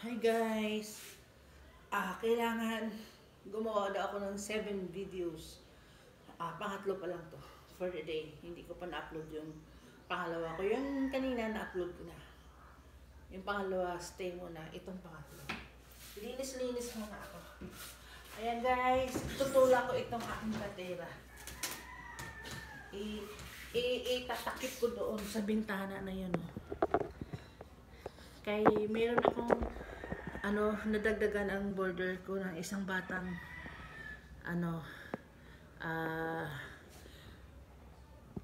Hi guys! Kailangan gumawa daw ako ng 7 videos. Pangatlo pa lang to for the day. Hindi ko pa na-upload yung pangalawa ko. Yung kanina na-upload ko na. Yung pangalawa, stay muna. Itong pangatlo. Linis-linis muna ako. Ayan guys, tutula ko itong aking katera. Itatakip ko doon sa bintana na yun. Kay meron akong nadagdagan ang border ko ng isang batang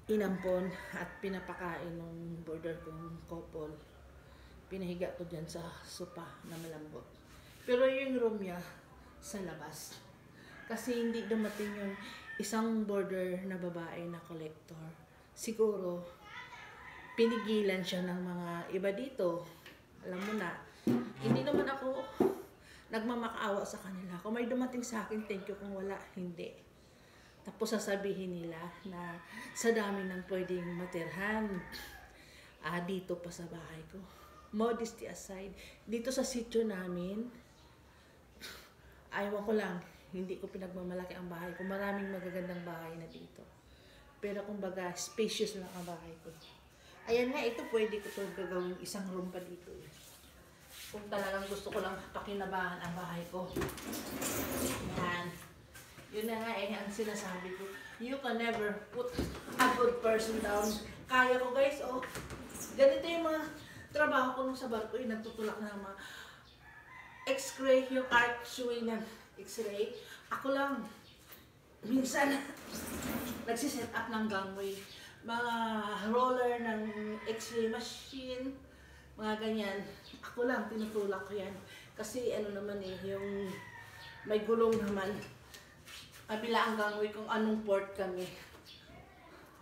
inampon at pinapakain ng border kong couple. Pinahiga ko dyan sa sopa na malambot. Pero yung room niya sa labas. Kasi hindi dumating yung isang border na babae na collector. Siguro pinigilan siya ng mga iba dito. Alam mo na, hindi naman ako nagmamakaawa sa kanila. Kung may dumating sa akin, thank you. Kung wala, hindi. Tapos sasabihin nila na sa dami ng pwedeng matirhan dito pa sa bahay ko. Modesty aside, dito sa sitio namin, ayaw ko lang, hindi ko pinagmamalaki ang bahay ko. Maraming magagandang bahay na dito. Pero kumbaga, spacious lang ang bahay ko. Ayan nga, ito pwede ko ito gagawin isang room pa dito. Kung talagang gusto ko lang pakinabangan ang bahay ko. Yan. Yun na nga ang sinasabi ko. You can never put a good person down. Kaya ko guys, oh. Ganito yung mga trabaho ko nung sa barko. Yung nagtutulak na mga X-ray, yung arc-suey ng X-ray. Ako lang. Minsan, nagsiset up ng gangway. Mga roller ng X-ray machine, mga ganyan. Ako lang, tinutulak ko yan. Kasi naman yung may gulong naman. Kabila ang gangway kung anong port kami.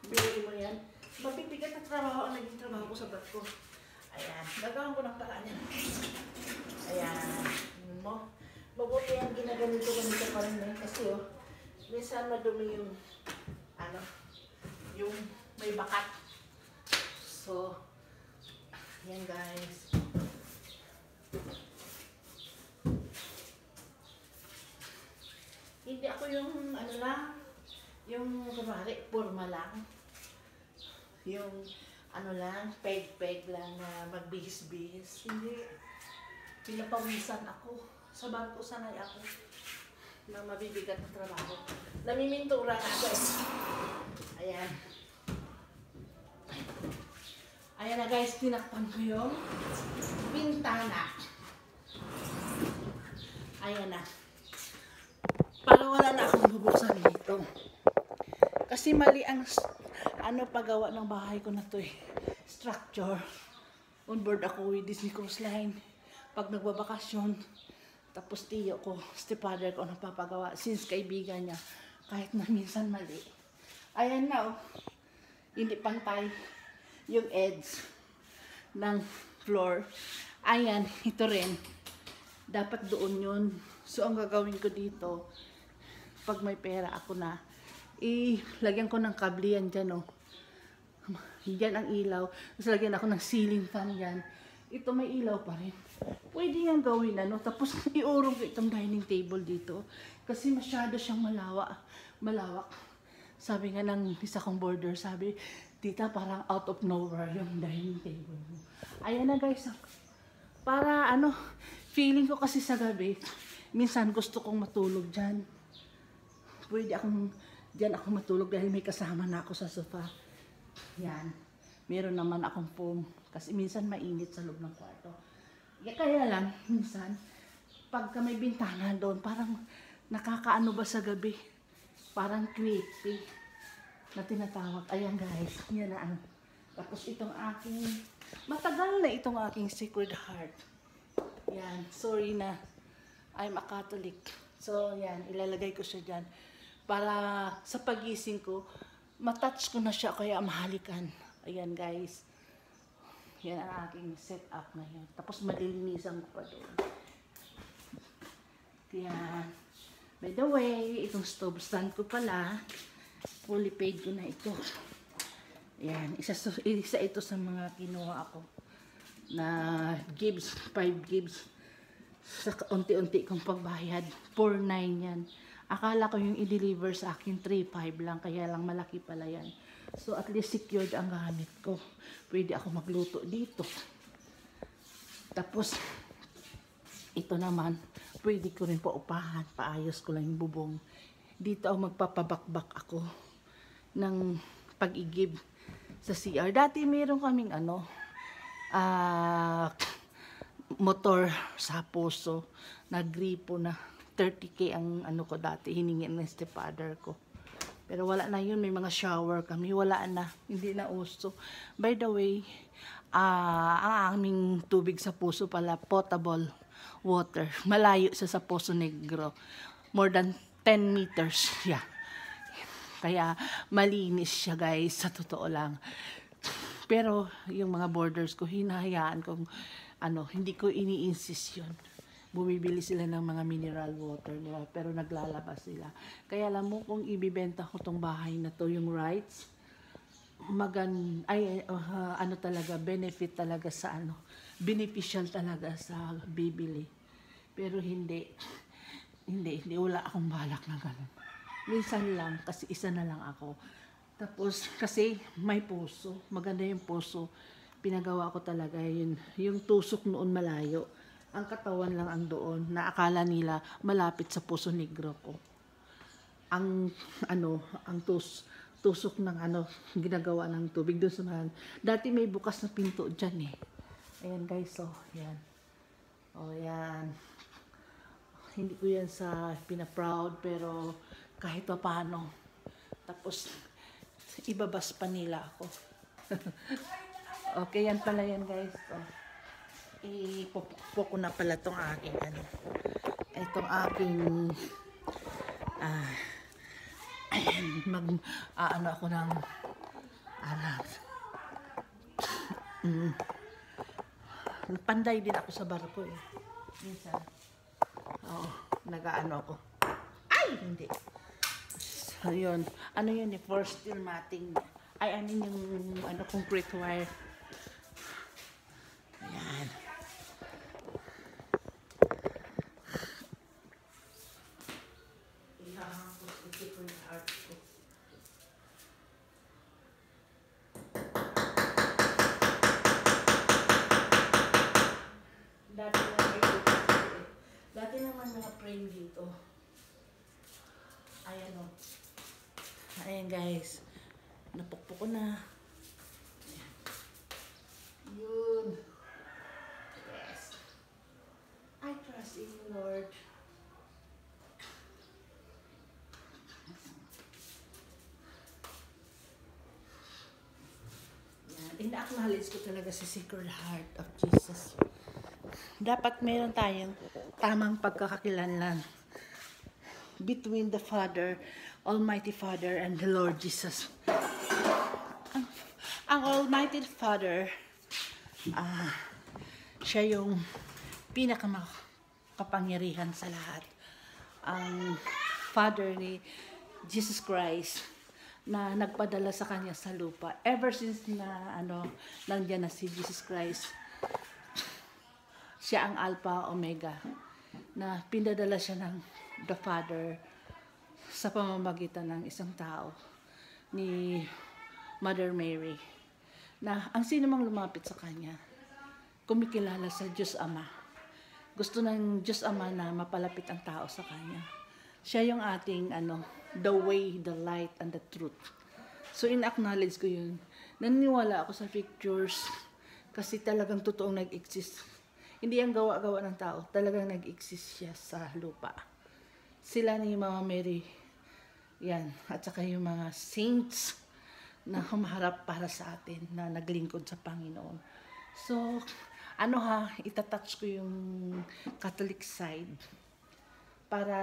Bili mo yan. Mabibigat na trabaho ang naging trabaho ko sa barko. Ayan, gagawin ko ng paraan yan. Ayan, mo. Mabuti yan, ginaganito pa rin kasi minsan madumi yung yung may bakat. So, yan guys. Hindi ako yung yung kumari, purma lang. Yung peg-peg lang na magbihis-bihis. Hindi. Pinapawisan ako. Sa barko sanay ako ng mabibigat na trabaho. Namimintura na guys. Ayan. Ayan na guys, tinakpan ko yung bintana. Ayan na. Para wala na akong bubuksan dito. Kasi mali ang paggawa ng bahay ko na to eh. Structure. On board ako with Disney Cruise Line. Pag nagbabakasyon, tapos tiyo ko, stepfather ko napapagawa. Since kaibigan niya, kahit na minsan mali. Ayan na hindi pantay yung edge ng floor. Ayan, ito rin. Dapat doon yun. So, ang gagawin ko dito, pag may pera ako na, lagyan ko ng kable yan dyan, Yan ang ilaw. Tapos lagyan ako ng ceiling fan yan. Ito may ilaw pa rin. Pwede nga gawin Tapos iurong ko itong dining table dito. Kasi masyado siyang malawak. Sabi nga ng isa kong boarder, sabi, tita parang out of nowhere yung dining table mo. Ayan na guys. Para feeling ko kasi sa gabi, minsan gusto kong matulog dyan. Pwede dyan ako matulog dahil may kasama na ako sa sofa. Yan. Meron naman akong foam. Kasi minsan mainit sa loob ng kwarto. Kaya lang, minsan, pagka may bintana doon, parang nakakaano ba sa gabi? Parang creepy na tinatawag. Ayan guys, yan na tapos itong matagal na itong aking Sacred Heart. Yan, sorry na. I'm a Catholic. So, yan, ilalagay ko siya dyan. Para sa pagising ko, matouch ko na siya kaya mahalikan. Ayan guys. Yan ang aking setup ngayon. Tapos malilinisan ko pa doon. Yan. By the way, itong stove stand ko pala, fully paid ko na ito. Yan. Isa ito sa mga kinuha ako na Gibbs, 5 Gibbs sa unti-unti kong pagbayad. 4.9 yan. Akala ko yung i-deliver sa akin 3.5 lang, kaya lang malaki pala yan. So at least secured ang gamit ko. Pwede ako magluto dito. Tapos ito naman, pwede ko rin paupahan, paayos ko lang yung bubong. Dito ako magpapabakbak ako ng pag-igib sa CR. Dati meron kaming motor sa puso, nagripo na 30K ang ko dati, hiningi ng stepfather ko. Pero wala na yun, may mga shower kami, wala na, hindi na uso. By the way, ang aming tubig sa puso pala, potable water. Malayo sa Poso Negro. More than 10 meters, yeah. Kaya malinis siya guys, sa totoo lang. Pero yung mga borders ko, hinahayaan kong hindi ko ini-insist yun. Bumibili sila ng mga mineral water nila, pero naglalabas sila. Kaya alam mo, kung ibibenta ko tong bahay na to, yung rights, talaga, benefit talaga sa beneficial talaga sa bibili. Pero hindi, wala akong balak na ganun. Minsan lang, kasi isa na lang ako. Tapos, kasi may puso, maganda yung puso, pinagawa ko talaga yun. Yung tusok noon malayo. Ang katawan lang ang doon, na akala nila malapit sa Poso Negro ko. Ang tusok ng ginagawa ng tubig doon sa mga. Dati may bukas na pinto dyan eh. Ayan guys, yan. Yan. Hindi ko yan sa pinaproud, pero kahit pa paano. Tapos, ibabas pa nila ako. Okay, yan pala yan guys. Ipupukpo ko na pala itong aking itong aking ako ng panday din ako sa barko eh. Minsan. Nag-aano ako. Ay! Hindi. So, yun. Yun eh, for steel matting. Ay, yung concrete wire. Ayan. Ihahangkos ito ko yung heart ko. Dati naman mga frame dito. Ayan o. Ayan guys. Napukpok ko na. Ayan. Yun. Yes. I trust in you, Lord. Ayan. Ina-acknowledge ko talaga si Sacred Heart of Jesus. Dapat meron tayong tamang pagkakakilanlan between the Father, Almighty Father, and the Lord Jesus. Ang Almighty Father, siya yung pinakamakapangyarihan sa lahat. Ang Father ni Jesus Christ na nagpadala sa kanya sa lupa. Ever since na nandiyan na si Jesus Christ, siya ang Alpha Omega, na pinadala siya ng the Father sa pamamagitan ng isang tao, ni Mother Mary, na ang sino mang lumapit sa kanya, kumikilala sa Diyos Ama. Gusto ng Diyos Ama na mapalapit ang tao sa kanya. Siya yung ating the way, the light, and the truth. So in-acknowledge ko yun. Naniniwala ako sa pictures kasi talagang totoong nag-exist. Hindi ang gawa-gawa ng tao, talagang nag-exist siya sa lupa. Sila ni Mama Mary, yan, at saka yung mga saints na humaharap para sa atin, na naglingkod sa Panginoon. So, itatouch ko yung Catholic side para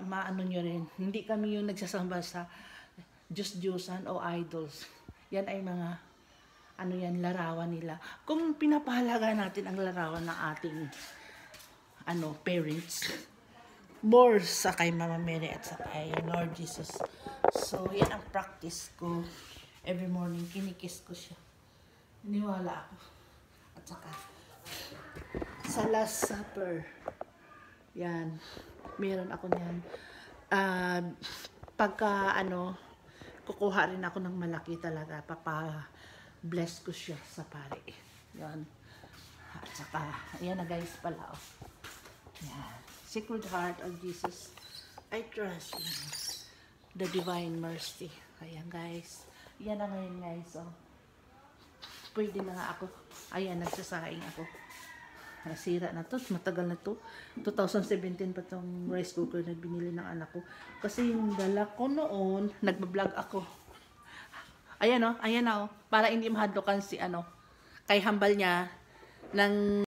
maano nyo rin. Hindi kami yung nagsasamba sa Diyos-Diyosan o idols. Yan ay mga larawan nila. Kung pinapahalaga natin ang larawan ng ating parents, more sa kay Mama Mary at sa kay Lord Jesus. So, yan ang practice ko. Every morning, kinikiss ko siya. Niniwala ako. At saka, sa Last Supper, Yan. Meron ako niyan. Pagka kukuha rin ako ng malaki talaga. Bless ko siya sa pare. Yan. At saka, ayan na guys pala. Oh. Yan. Sacred Heart of Jesus, I trust in the divine mercy. Ayan guys. Yan na ngayon guys. Oh. Pwede na nga ako. Ayan, nagsasaing ako. Nasira na to. Matagal na to. 2017 pa tong rice cooker na binili ng anak ko. Kasi yung dala ko noon, nagbablog ako. Ayan o. Ayan na o. Para hindi mahadlokan si kay hambal niya ng